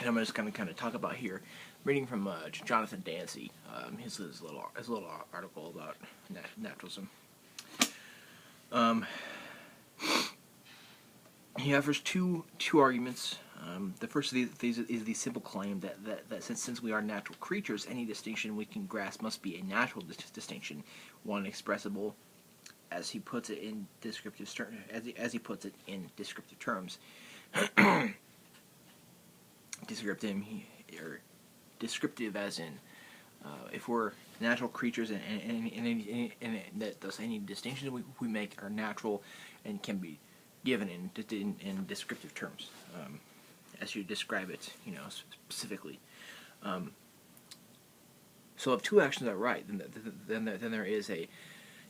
and I'm just going to kind of talk about here, reading from Jonathan Dancy, his little article about naturalism. He offers two arguments. The first of these is the simple claim that since we are natural creatures, any distinction we can grasp must be a natural distinction, one expressible, as he puts it in descriptive terms. Descriptive as in if we're natural creatures and that thus any distinctions we make are natural and can be given in descriptive terms, as you describe it, specifically. So if two actions are right, then there is a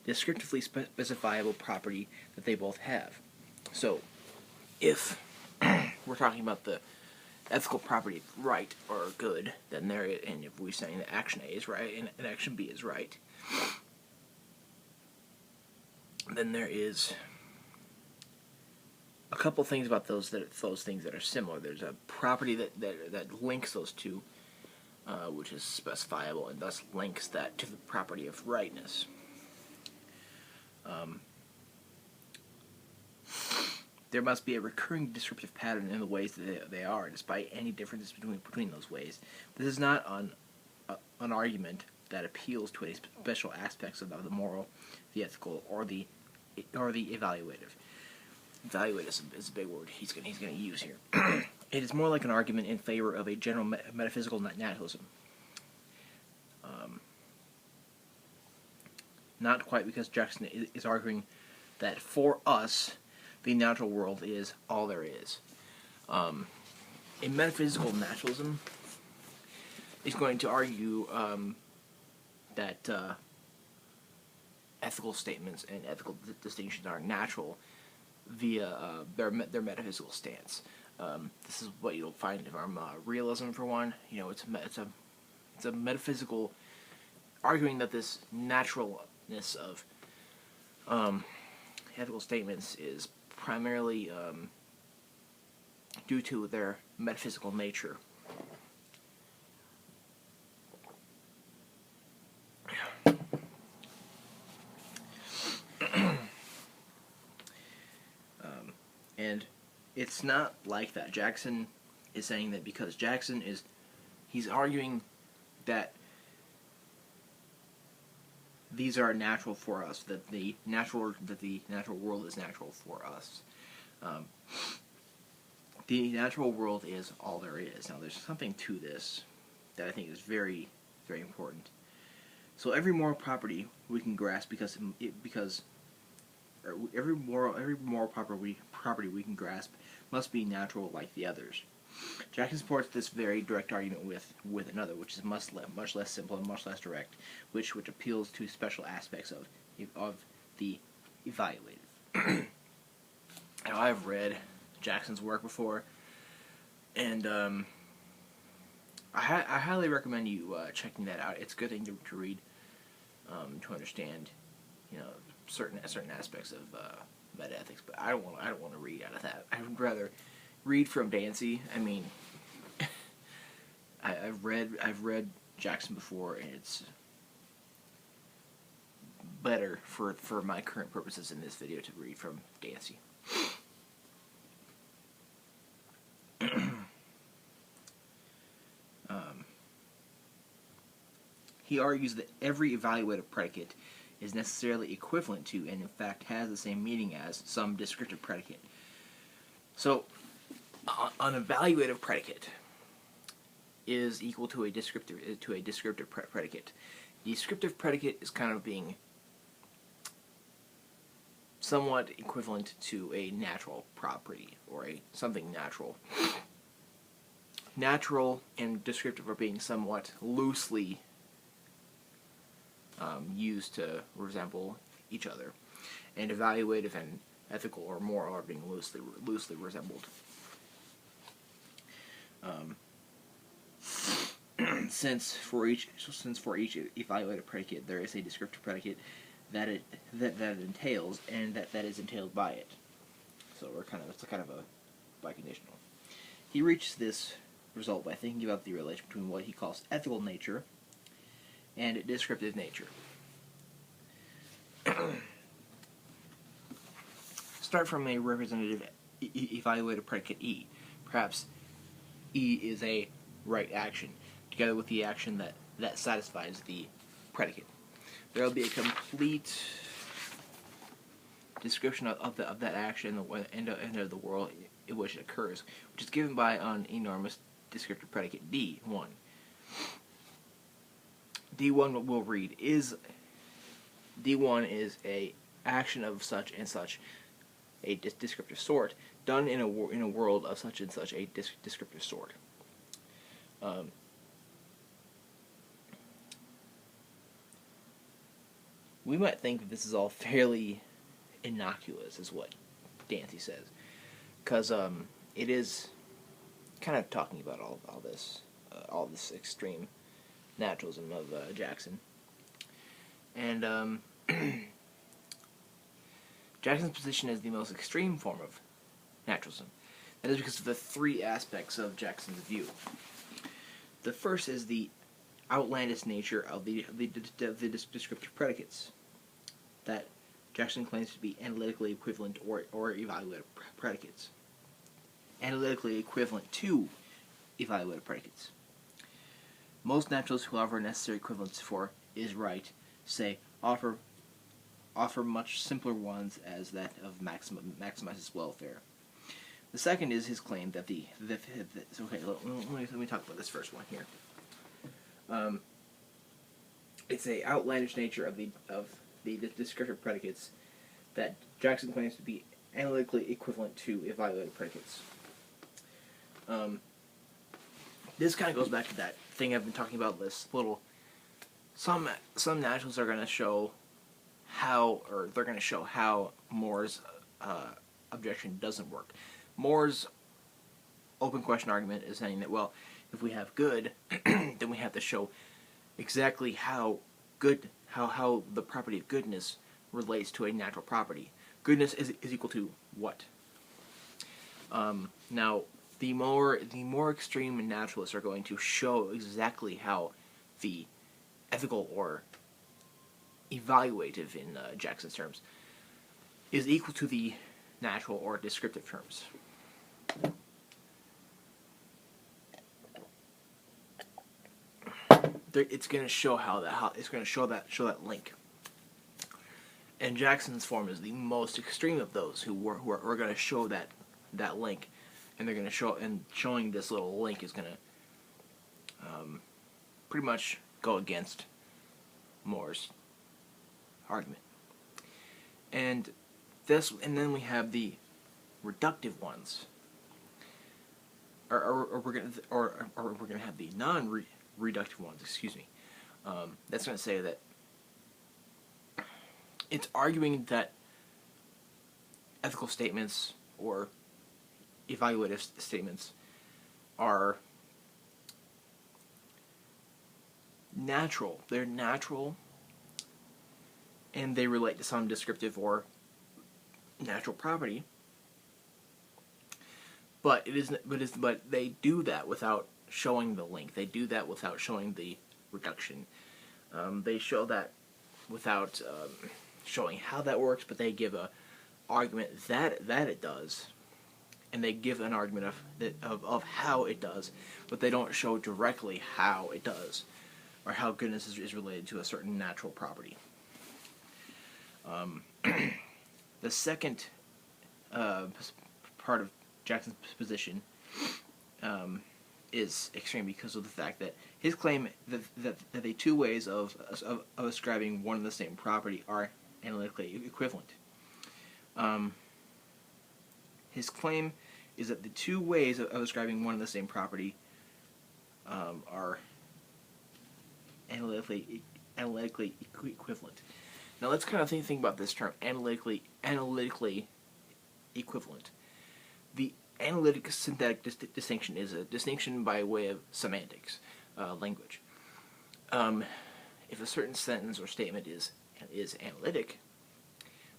descriptively specifiable property that they both have. So if we're talking about the ethical property of right or good, then and if we're saying that action A is right and action B is right, then there is a couple things about those things that are similar. There's a property that links those two, which is specifiable, and thus links that to the property of rightness. There must be a recurring descriptive pattern in the ways that they are, despite any differences between those ways. This is not an argument that appeals to a special aspects of the moral, the ethical, or the evaluative. Evaluative is a big word he's going to use here. It is more like an argument in favor of a general metaphysical naturalism. Not quite, because Jackson is arguing that for us, the natural world is all there is. A metaphysical naturalism is going to argue that ethical statements and ethical distinctions are natural via their metaphysical stance. This is what you'll find from realism, for one. It's a metaphysical arguing that this naturalness of ethical statements is primarily due to their metaphysical nature. And it's not like that. Jackson is saying that because he's arguing that these are natural for us, that the natural world is natural for us. The natural world is all there is. Now, there's something to this that I think is very, very important. So every moral property we can grasp every moral property we can grasp must be natural like the others. Jackson supports this very direct argument with another, which is much less simple and much less direct, which appeals to special aspects of the evaluative. Now, I've read Jackson's work before, and I highly recommend you checking that out. It's a good thing to read to understand, certain aspects of metaethics. But I don't want to read out of that. I would rather read from Dancy. I mean, I've read Jackson before, and it's better for my current purposes in this video to read from Dancy. He argues that every evaluative predicate is necessarily equivalent to, and in fact has the same meaning as, some descriptive predicate. So, an evaluative predicate is equal to a descriptive predicate. Descriptive predicate is kind of being somewhat equivalent to a natural property, or something natural. Natural and descriptive are being somewhat loosely used to resemble each other, and evaluative and ethical or moral are being loosely resembled. Since for each evaluative predicate there is a descriptive predicate that it entails, and that is entailed by it. So it's kind of a biconditional. He reaches this result by thinking about the relation between what he calls ethical nature and descriptive nature. Start from a representative evaluated predicate E. Perhaps E is a right action, together with the action that satisfies the predicate. There will be a complete description of that action and of the world in which it occurs, which is given by an enormous descriptive predicate D1. D1 will read, D1 is a action of such and such a descriptive sort, done in a world of such and such a descriptive sort. We might think that this is all fairly innocuous, is what Dancy says, because it is kind of talking about all this extreme naturalism of Jackson, and Jackson's position is the most extreme form of naturalism. That is because of the three aspects of Jackson's view. The first is the outlandish nature of the descriptive predicates that Jackson claims to be analytically equivalent or evaluated predicates. Analytically equivalent to evaluated predicates. Most naturalists who offer necessary equivalents for is right say offer much simpler ones as that of maximizes welfare. The second is his claim that okay, let me talk about this first one here. It's a outlandish nature of the descriptive predicates that Jackson claims to be analytically equivalent to evaluated predicates. This kind of goes back to that thing I've been talking about. This little some naturalists are going to show how Moore's objection doesn't work. Moore's open question argument is saying that, well, if we have good, then we have to show exactly how the property of goodness relates to a natural property. Goodness is equal to what? Now, the more extreme naturalists are going to show exactly how the ethical or evaluative in Jackson's terms is equal to the natural or descriptive terms. It's going to show that link. And Jackson's form is the most extreme of those who are going to show that link, and they're going to showing this little link is going to pretty much go against Moore's argument. And then we have the reductive ones, or we're gonna have the non-reductive ones. Excuse me. That's going to say that it's arguing that ethical statements or evaluative statements are natural. They're natural, and they relate to some descriptive or natural property. But they do that without showing the link. They do that without showing the reduction. They show that without showing how that works, but they give a argument that it does, and they give an argument of how it does, but they don't show directly how it does, or how goodness is related to a certain natural property. The second part of Jackson's position is extreme because of the fact that his claim that the two ways of ascribing one and the same property are analytically equivalent. His claim is that the two ways of ascribing one and the same property are analytically equivalent. Now let's kind of think about this term, analytically equivalent. The analytic synthetic distinction is a distinction by way of semantics, language. If a certain sentence or statement is analytic,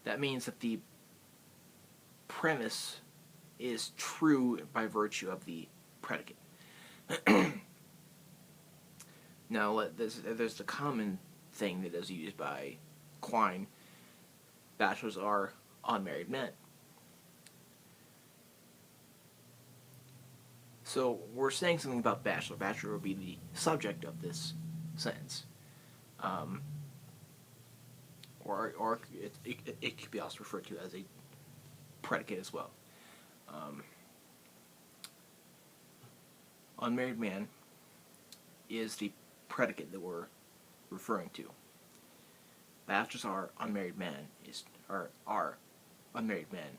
that means that the premise is true by virtue of the predicate. Now, there's the common thing that is used by Quine. Bachelors are unmarried men. So we're saying something about bachelor. Bachelor will be the subject of this sentence. Or it could be also referred to as a predicate as well. Unmarried man is the predicate that we're referring to. Bachelors are unmarried men are unmarried men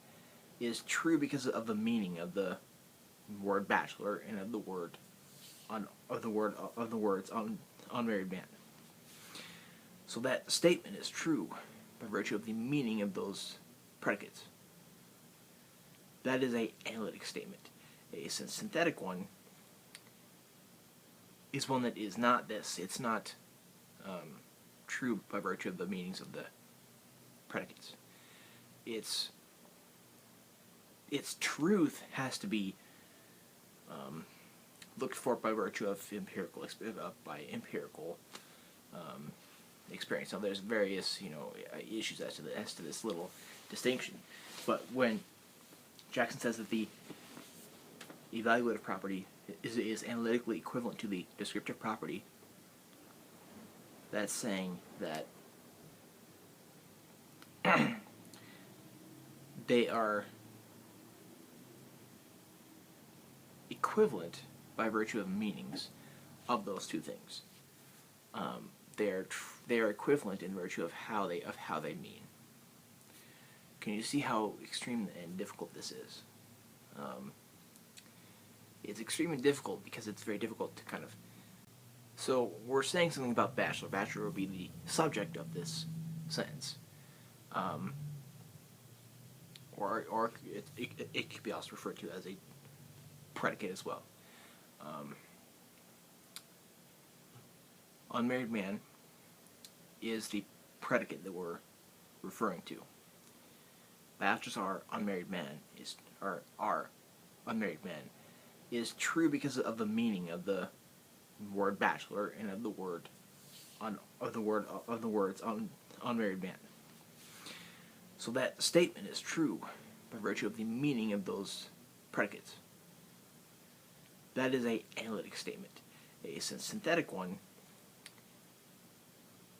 is true because of the meaning of the word bachelor and of the words unmarried man. So that statement is true by virtue of the meaning of those predicates. That is an analytic statement. A synthetic one is one that is not this. It's not true by virtue of the meanings of the predicates. Its truth has to be looked for by virtue of empirical experience. Now, there's various issues as to this little distinction, but when Jackson says that the evaluative property is analytically equivalent to the descriptive property, that's saying that they are equivalent by virtue of meanings of those two things. They are equivalent in virtue of how they mean. Can you see how extreme and difficult this is? It's extremely difficult because it's very difficult to kind of. So we're saying something about bachelor. Bachelor will be the subject of this sentence. Or it could be also referred to as a predicate as well. Unmarried man is the predicate that we're referring to. Bachelors are unmarried men are unmarried men is true because of the meaning of the word bachelor and of the words unmarried man. So that statement is true by virtue of the meaning of those predicates. That is an analytic statement. A synthetic one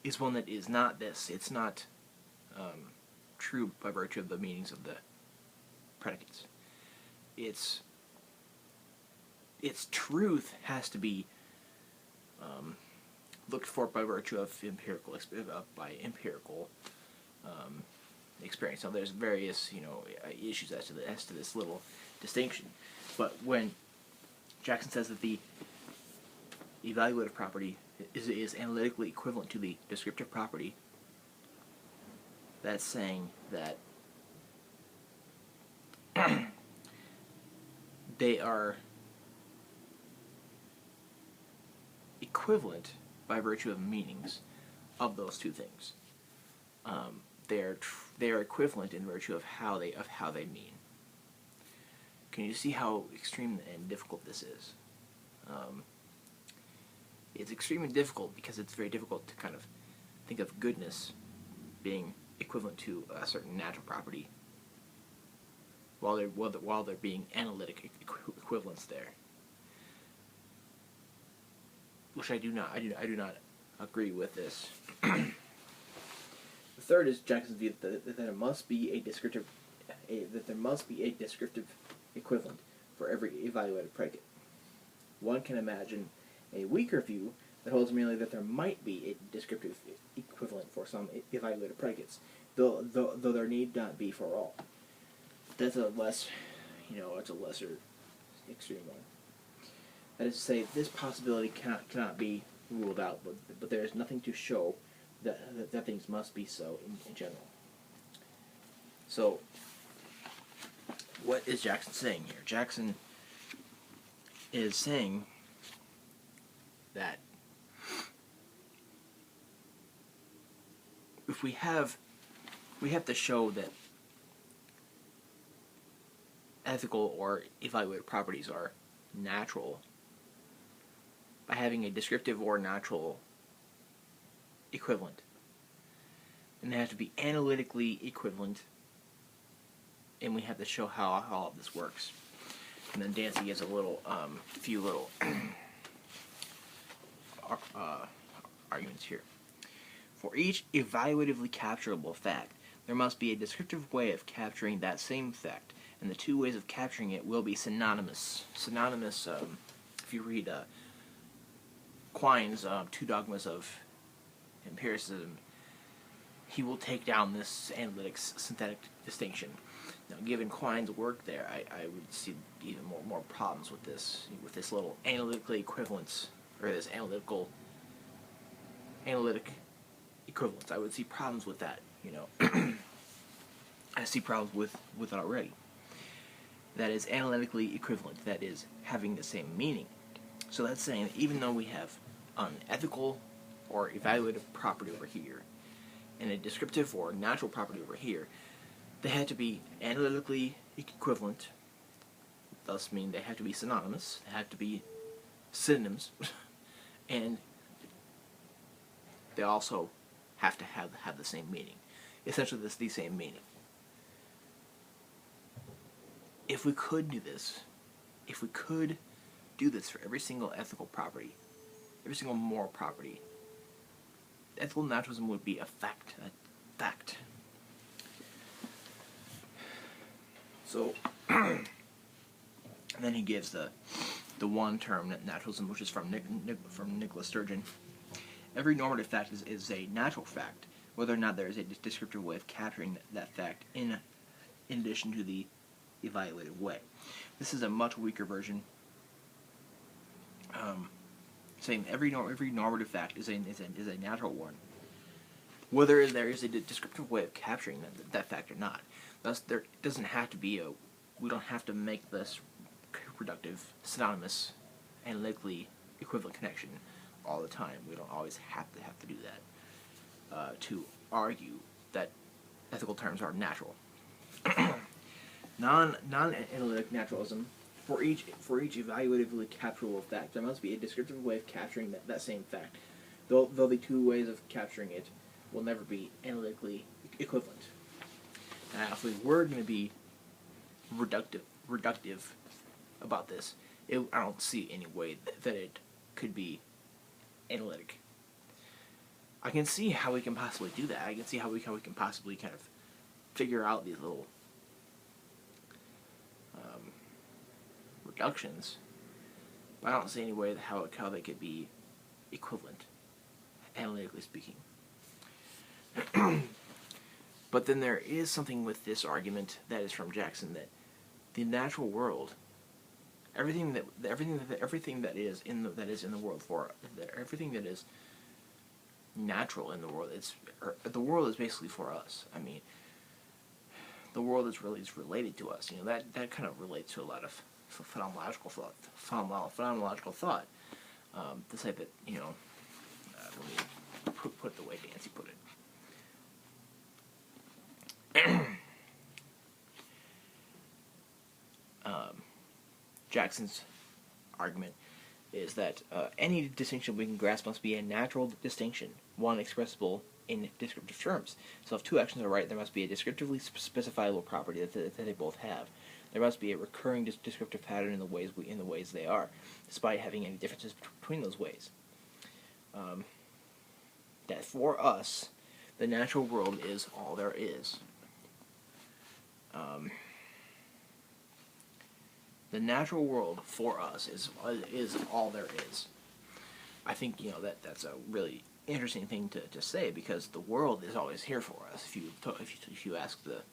is one that is not this. It's not true by virtue of the meanings of the predicates. Its truth has to be looked for by virtue of empirical experience. Now, there's various issues as to this little distinction, but when Jackson says that the evaluative property is analytically equivalent to the descriptive property, that's saying that they are equivalent by virtue of meanings of those two things. They are equivalent in virtue of how they mean. Can you see how extreme and difficult this is? It's extremely difficult because it's very difficult to kind of think of goodness being equivalent to a certain natural property while there being analytic equivalence there, which I do not agree with this. The third is Jackson's view that there must be a descriptive equivalent for every evaluated predicate. One can imagine a weaker view that holds merely that there might be a descriptive equivalent for some evaluated predicates, though there need not be for all. That's a lesser extreme one. That is to say, this possibility cannot be ruled out, but there is nothing to show that things must be so in general. So, what is Jackson saying here? Jackson is saying that if we have to show that ethical or evaluated properties are natural by having a descriptive or natural equivalent. And they have to be analytically equivalent, and we have to show how all of this works. And then Dancy gives a little, few little arguments here. For each evaluatively capturable fact, there must be a descriptive way of capturing that same fact, and the two ways of capturing it will be synonymous. Synonymous, if you read Quine's Two Dogmas of Empiricism, he will take down this analytic-synthetic distinction. Now, given Quine's work there, I would see even more problems with this little analytical equivalence, or this analytic equivalence. I would see problems with that, you know. I see problems with it already. That is analytically equivalent, that is having the same meaning. So that's saying that even though we have an ethical or evaluative property over here, and a descriptive or natural property over here, they have to be analytically equivalent, thus mean they have to be synonymous, they have to be synonyms, and they also have to have the same meaning. Essentially, this the same meaning. If we could do this, for every single ethical property, every single moral property, ethical naturalism would be a fact. So, and then he gives the one term, naturalism, which is from Nicholas Sturgeon. Every normative fact is a natural fact, whether or not there is a descriptive way of capturing that fact in addition to the evaluative way. This is a much weaker version, saying every normative fact is a natural one, whether there is a descriptive way of capturing that fact or not. Thus, there doesn't have to be we don't have to make this reductive, synonymous, analytically equivalent connection all the time. We don't always have to do that to argue that ethical terms are natural. Non-analytic naturalism. For each evaluatively capturable fact, there must be a descriptive way of capturing that same fact, though the two ways of capturing it will never be analytically equivalent. Now, if we were going to be reductive about this, I don't see any way that it could be analytic. I can see how we can possibly do that. I can see how we can possibly kind of figure out these little reductions, but I don't see any way how they could be equivalent, analytically speaking. But then there is something with this argument that is from Jackson, that the natural world, everything that is in the world, everything that is natural in the world, the world is basically for us. I mean, the world is related to us. You know, that kind of relates to a lot of phenomenological thought. To say that, you know, let me put it the way Dancy put it. Jackson's argument is that any distinction we can grasp must be a natural distinction, one expressible in descriptive terms. So if two actions are right, there must be a descriptively specifiable property that they both have. There must be a recurring descriptive pattern in the ways they are, despite having any differences between those ways. That for us, the natural world is all there is. The natural world for us is all there is. I think, you know, that's a really interesting thing to say, because the world is always here for us. If you ask the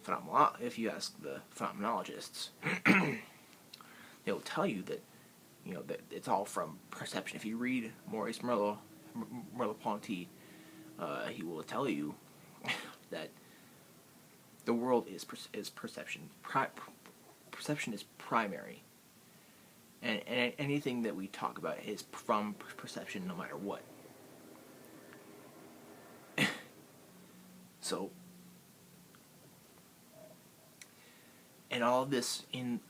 phenomenologists, they will tell you that, you know, that it's all from perception. If you read Maurice Merleau-Ponty, he will tell you that the world is perception. Perception is primary, and anything that we talk about is from perception, no matter what. So And all of this in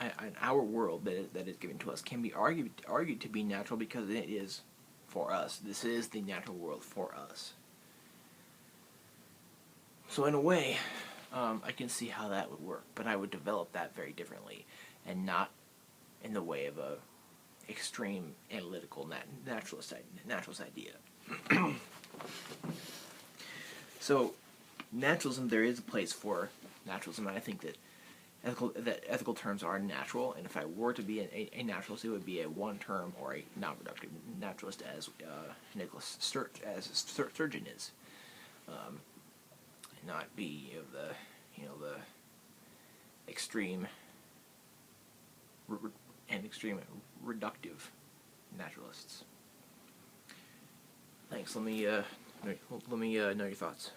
our world that is given to us can be argued to be natural because it is for us. This is the natural world for us. So in a way, I can see how that would work, but I would develop that very differently, and not in the way of a extreme analytical naturalist idea. So, naturalism, there is a place for naturalism, and I think that ethical terms are natural, and if I were to be a naturalist, it would be a one-term or a non-reductive naturalist, as Nicholas Sturgeon is, not be the extreme extreme reductive naturalists. Thanks. Let me know your thoughts.